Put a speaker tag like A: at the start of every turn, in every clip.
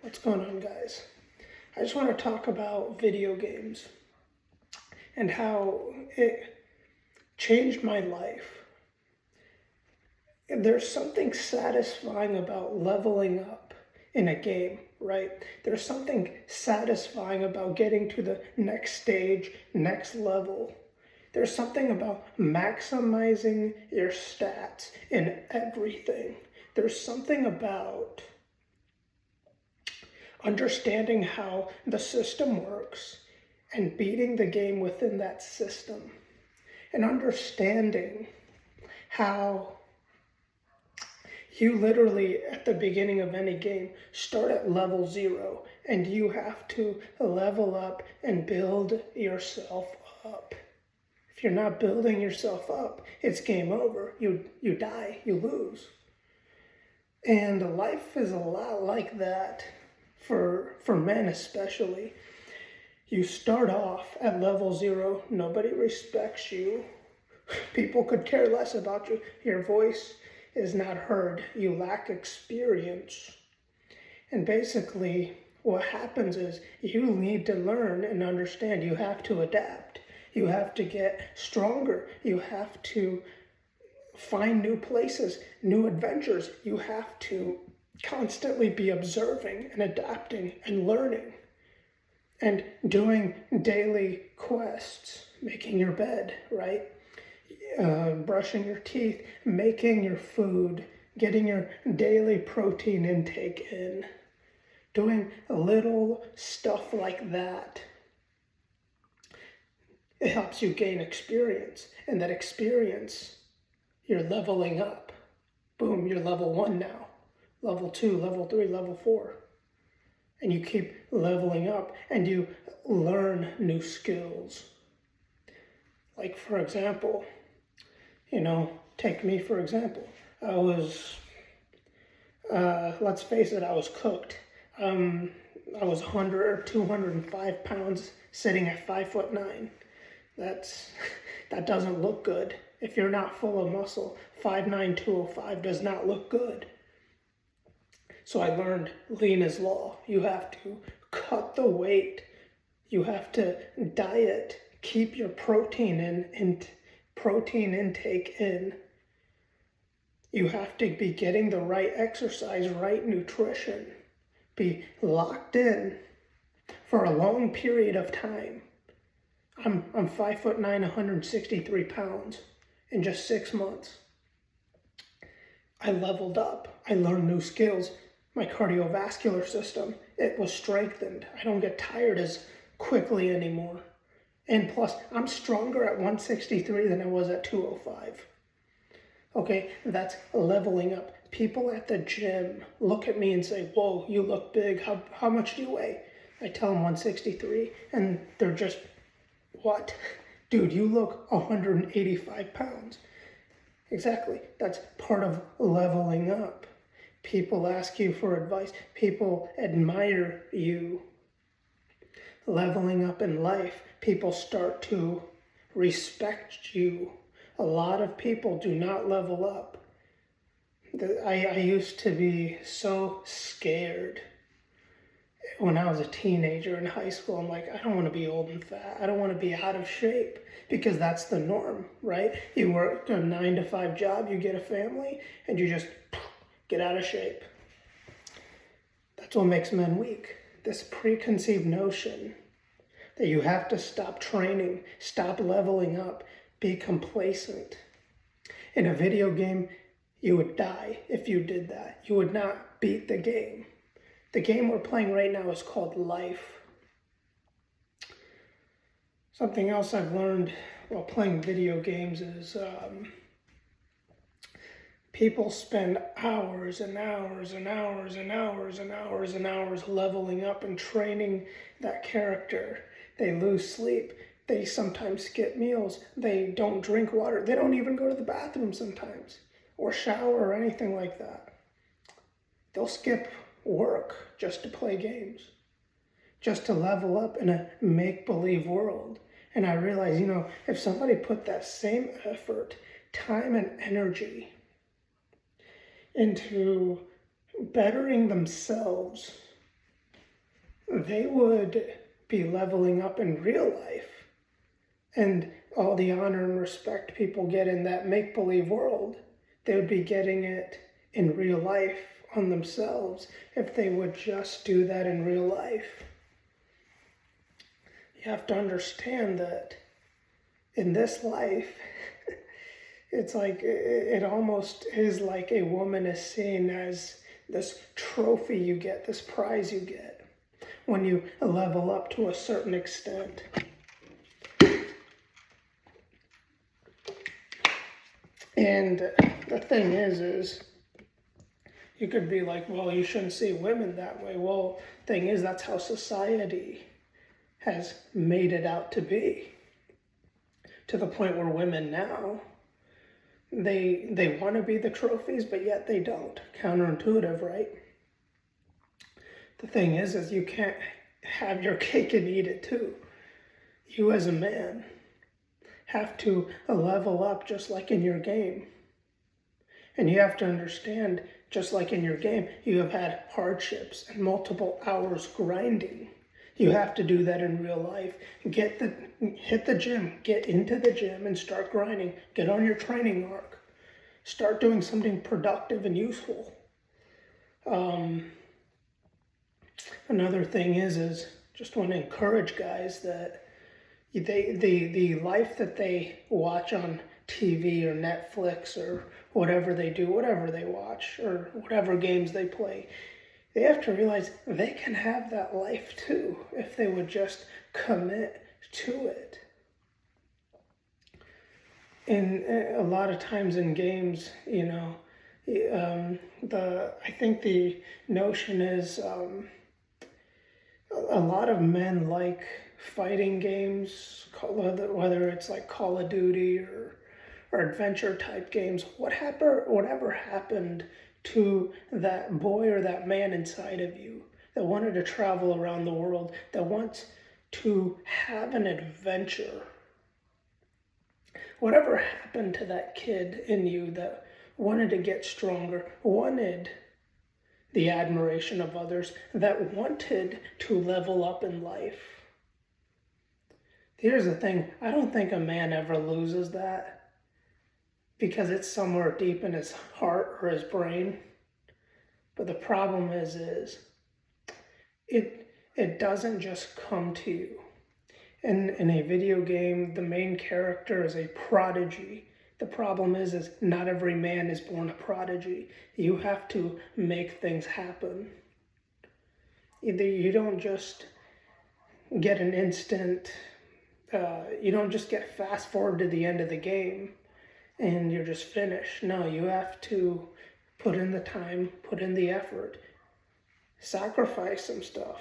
A: What's going on, guys? I just want to talk about video games and how it changed my life. There's something satisfying about leveling up in a game, right? There's something satisfying about getting to the next stage, next level. There's something about maximizing your stats in everything. There's something about understanding how the system works and beating the game within that system, and understanding how you literally at the beginning of any game start at level 0 and you have to level up and build yourself up. If you're not building yourself up, it's game over. You die, you lose. And life is a lot like that. For men especially, you start off at level 0, nobody respects you, people could care less about you, your voice is not heard, you lack experience. And basically what happens is you need to learn and understand, you have to adapt, you have to get stronger, you have to find new places, new adventures, you have to constantly be observing and adapting and learning and doing daily quests, making your bed, right? Brushing your teeth, making your food, getting your daily protein intake in, doing little stuff like that. It helps you gain experience, and that experience, you're leveling up. Boom, you're level 1 now. Level 2, level 3, level 4. And you keep leveling up and you learn new skills. Like, for example, take me for example. I was, let's face it, I was cooked. I was 100 or 205 pounds sitting at 5'9". That doesn't look good. If you're not full of muscle, 5'9", 205 does not look good. So I learned lean is law. You have to cut the weight. You have to diet, keep your protein intake in. You have to be getting the right exercise, right nutrition. Be locked in for a long period of time. I'm 5'9", 163 pounds in just 6 months. I leveled up. I learned new skills. My cardiovascular system, it was strengthened. I don't get tired as quickly anymore. And plus, I'm stronger at 163 than I was at 205. Okay, that's leveling up. People at the gym look at me and say, whoa, you look big. How much do you weigh? I tell them 163, and they're just, what? Dude, you look 185 pounds. Exactly, that's part of leveling up. People ask you for advice. People admire you. Leveling up in life, people start to respect you. A lot of people do not level up. I used to be so scared when I was a teenager in high school. I'm like, I don't want to be old and fat. I don't want to be out of shape, because that's the norm, right? You work a 9-to-5 job, you get a family, and you just get out of shape. That's what makes men weak. This preconceived notion that you have to stop training, stop leveling up, be complacent. In a video game, you would die if you did that. You would not beat the game. The game we're playing right now is called life. Something else I've learned while playing video games is people spend hours and hours and hours and hours and hours and hours leveling up and training that character. They lose sleep. They sometimes skip meals. They don't drink water. They don't even go to the bathroom sometimes, or shower or anything like that. They'll skip work just to play games, just to level up in a make-believe world. And I realize, if somebody put that same effort, time, and energy into bettering themselves, they would be leveling up in real life. And all the honor and respect people get in that make-believe world, they would be getting it in real life on themselves if they would just do that in real life. You have to understand that in this life, it's like, it almost is like a woman is seen as this trophy you get, this prize you get when you level up to a certain extent. And the thing is you could be like, well, you shouldn't see women that way. Well, thing is, that's how society has made it out to be. To the point where women now, they want to be the trophies, but yet they don't. Counterintuitive, right? The thing is you can't have your cake and eat it too. You as a man have to level up just like in your game. And you have to understand, just like in your game, you have had hardships and multiple hours grinding. You have to do that in real life. Hit the gym, get into the gym and start grinding. Get on your training arc. Start doing something productive and useful. Another thing is just want to encourage guys that the life that they watch on TV or Netflix or whatever they do, whatever they watch or whatever games they play, they have to realize they can have that life too if they would just commit to it. And a lot of times in games, I think the notion is a lot of men like fighting games, whether it's like Call of Duty or adventure type games. Whatever happened to that boy or that man inside of you that wanted to travel around the world, that wants to have an adventure? Whatever happened to that kid in you that wanted to get stronger, wanted the admiration of others, that wanted to level up in life? Here's the thing, I don't think a man ever loses that because it's somewhere deep in his heart or his brain. But the problem is it doesn't just come to you. In a video game, the main character is a prodigy. The problem is not every man is born a prodigy. You have to make things happen. You don't just get an instant, you don't just get fast forward to the end of the game and you're just finished. No, you have to put in the time, put in the effort, sacrifice some stuff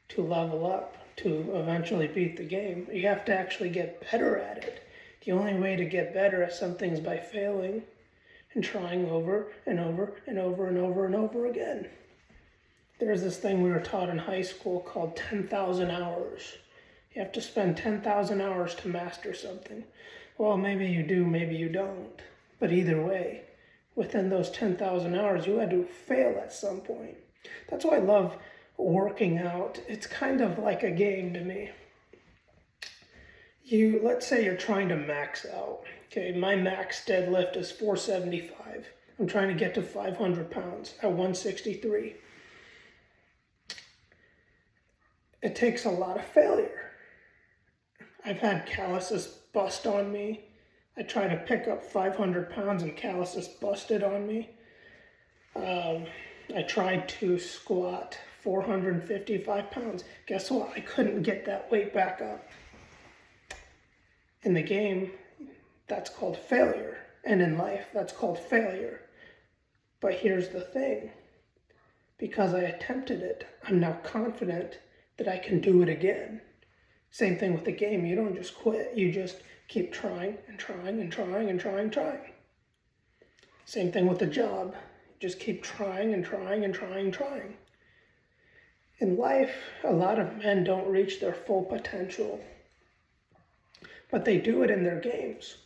A: to level up, to eventually beat the game. You have to actually get better at it. The only way to get better at something is by failing and trying over and over and over and over and over again. There's this thing we were taught in high school called 10,000 hours. You have to spend 10,000 hours to master something. Well, maybe you do, maybe you don't. But either way, within those 10,000 hours, you had to fail at some point. That's why I love working out. It's kind of like a game to me. Let's say you're trying to max out. Okay, my max deadlift is 475. I'm trying to get to 500 pounds at 163. It takes a lot of failure. I've had calluses bust on me. I tried to pick up 500 pounds and calluses busted on me. I tried to squat 455 pounds. Guess what? I couldn't get that weight back up. In the game, that's called failure. And in life, that's called failure. But here's the thing. Because I attempted it, I'm now confident that I can do it again. Same thing with the game. You don't just quit. You just keep trying and trying and trying and trying. Same thing with the job. Just keep trying and trying and trying. In life, a lot of men don't reach their full potential, but they do it in their games.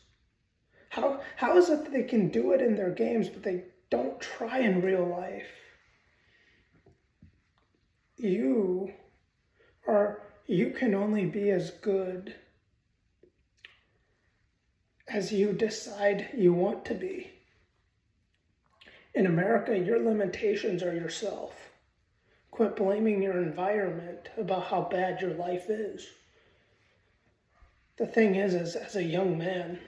A: How is it that they can do it in their games, but they don't try in real life? you you can only be as good as you decide you want to be. In America, your limitations are yourself. Quit blaming your environment about how bad your life is. The thing is as a young man,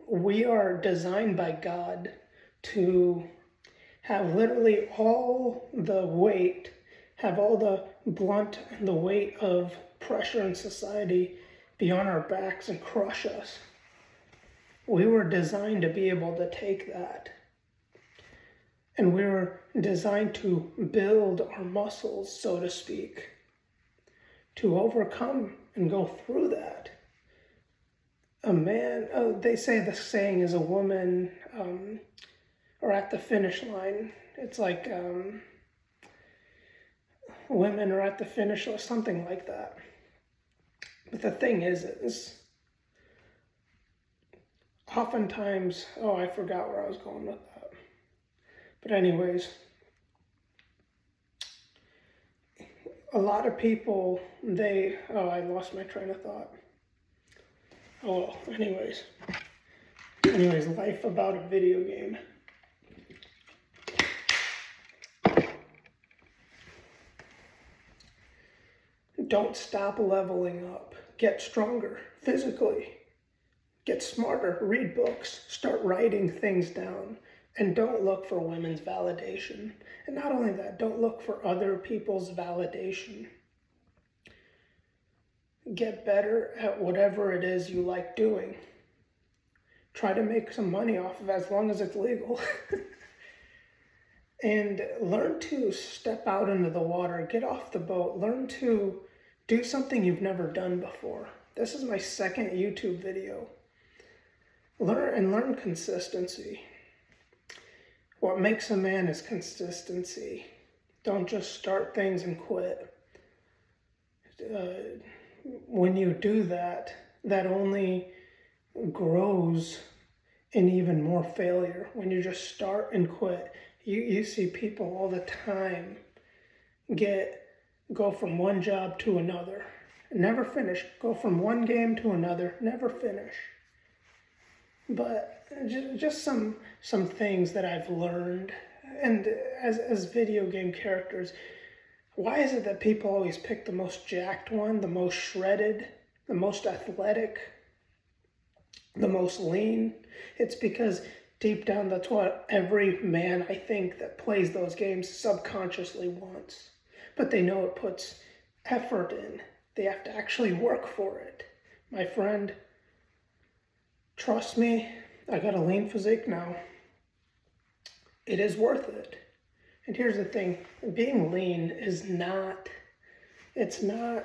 A: we are designed by God to have literally all the weight, have all the blunt and the weight of pressure in society be on our backs and crush us. We were designed to be able to take that. And we were designed to build our muscles, so to speak, to overcome and go through that. A man, they say the saying is a woman, or at the finish line. It's like women are at the finish line, something like that. But the thing is oftentimes, I forgot where I was going with that. But anyways, a lot of people, I lost my train of thought. Anyways, life about a video game. Don't stop leveling up. Get stronger physically. Get smarter. Read books. Start writing things down. And don't look for women's validation. And not only that, don't look for other people's validation. Get better at whatever it is you like doing. Try to make some money off of it as long as it's legal. And learn to step out into the water, get off the boat, learn to do something you've never done before. This is my second YouTube video. Learn consistency. What makes a man is consistency. Don't just start things and quit. When you do that, that only grows in even more failure. When you just start and quit, you see people all the time go from one job to another, never finish. Go from one game to another, never finish. But just some things that I've learned, and as video game characters, why is it that people always pick the most jacked one, the most shredded, the most athletic, the most lean? It's because deep down that's what every man, I think, that plays those games subconsciously wants. But they know it puts effort in. They have to actually work for it. My friend, trust me, I got a lean physique now. It is worth it. And here's the thing, being lean is it's not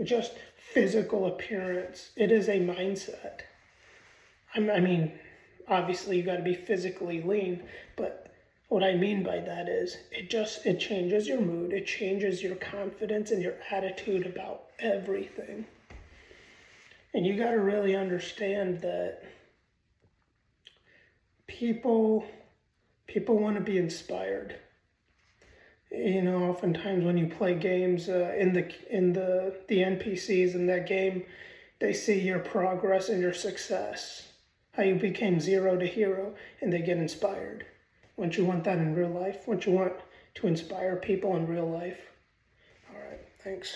A: just physical appearance. It is a mindset. I mean, obviously you got to be physically lean, but what I mean by that is it changes your mood, it changes your confidence and your attitude about everything. And you got to really understand that people want to be inspired. You know, oftentimes when you play games in the NPCs in that game, they see your progress and your success, how you became zero to hero, and they get inspired. Wouldn't you want that in real life? Wouldn't you want to inspire people in real life? All right, thanks.